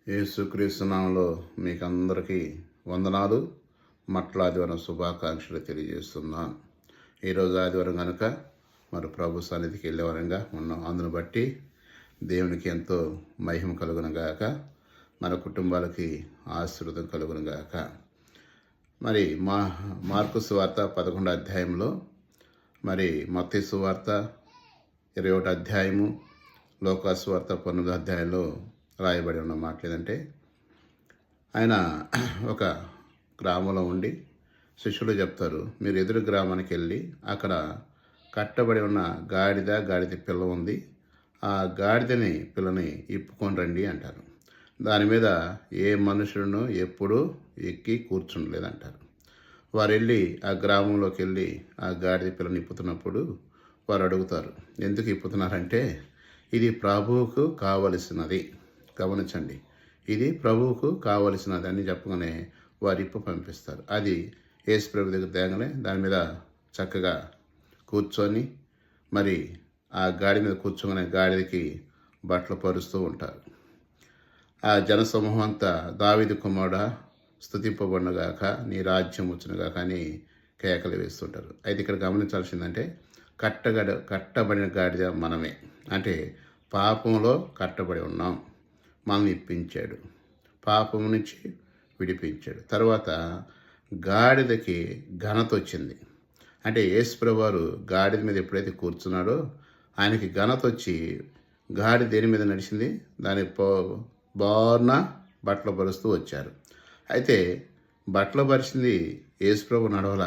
యేసుక్రీస్తు నామములో మీకు అందరికీ వందనాలు. మట్ల ఆదివారం శుభాకాంక్షలు తెలియజేస్తున్నాను. ఈరోజు ఆదివారం కనుక మరి ప్రభు సన్నిధికి వెళ్ళేవారంగా ఉన్నాం. అందును బట్టి దేవునికి ఎంతో మహిమ కలుగునుగాక, మన కుటుంబాలకి ఆశీర్వాదం కలుగునుగాక. మరి మార్కు సువార్త 11వ అధ్యాయంలో, మరి మత్తయి సువార్త 21వ అధ్యాయము, లూకా సువార్త 19వ అధ్యాయంలో రాయబడి ఉన్న మాటలు ఏదంటే, ఆయన ఒక గ్రామంలో ఉండి శిష్యులు చెప్తారు, మీరు ఎదురు గ్రామానికి వెళ్ళి అక్కడ కట్టబడి ఉన్న గాడిద పిల్ల ఉంది, ఆ గాడిదని పిల్లని ఇప్పుకొని రండి అంటారు. దాని మీద ఏ మనుషులను ఎప్పుడూ ఎక్కి కూర్చుండలేదంటారు. వారు వెళ్ళి ఆ గ్రామంలోకి వెళ్ళి ఆ గాడిద పిల్లని ఇప్పుతున్నప్పుడు వారు అడుగుతారు, ఎందుకు ఇప్పుతున్నారంటే, ఇది ప్రభువుకు కావలసినది, గమనించండి, ఇది ప్రభువుకు కావలసినది అని చెప్పగానే వారి ఇప్పు పంపిస్తారు. అది యేసు ప్రభు దగ్గర తేగానే దాని మీద చక్కగా కూర్చొని మరి ఆ గాడి మీద కూర్చోగానే గాడిదకి బట్టలు పరుస్తూ ఉంటారు. ఆ జనసమూహం అంతా దావీదు కుమారుడా స్తుతింపబడునుగాక, నీ రాజ్యం వచ్చునుగాక అని కేకలు వేస్తుంటారు. అయితే ఇక్కడ గమనించాల్సిందంటే, కట్టబడిన గాడిద మనమే, అంటే పాపంలో కట్టబడి ఉన్నాం, మనల్ని ఇప్పించాడు, పాపం నుంచి విడిపించాడు. తర్వాత గాడిదకి ఘనత వచ్చింది. అంటే యేసుప్రభువు వారు గాడిద మీద ఎప్పుడైతే కూర్చున్నాడో ఆయనకి ఘనత వచ్చి, గాడి దేని మీద నడిచింది, దాని బార్న బట్టలు పరుస్తూ వచ్చారు. అయితే బట్టలు పరిచింది యేసుప్రభు నడవల,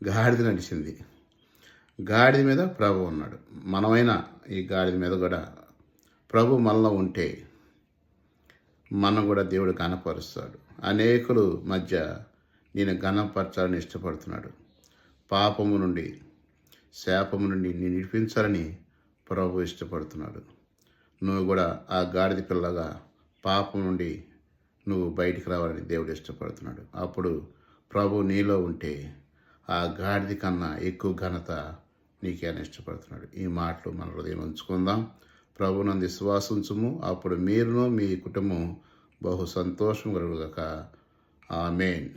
గాడిద నడిచింది. గాడిద మీద ప్రభు ఉన్నాడు. మనమైనా ఈ గాడిద మీద కూడా ప్రభు మనలో ఉంటే మనం కూడా దేవుడు ఘనపరుస్తాడు. అనేకులు మధ్య నేను ఘనపరచాలని ఇష్టపడుతున్నాడు. పాపము నుండి, శాపము నుండి నేను విడిపించాలని ప్రభు ఇష్టపడుతున్నాడు. నువ్వు కూడా ఆ గాడిద పిల్లగా పాపం నుండి నువ్వు బయటికి రావాలని దేవుడు ఇష్టపడుతున్నాడు. అప్పుడు ప్రభు నీలో ఉంటే ఆ గాడిద కన్నా ఎక్కువ ఘనత నీకే అని ఇష్టపడుతున్నాడు. ఈ మాటలు మన హృదయం ఉంచుకుందాం. ప్రభునందు విశ్వాసం ఉంచుము, అప్పుడు మీరును మీ కుటుంబం బహు సంతోషం కలుగుగాక. ఆమేన్.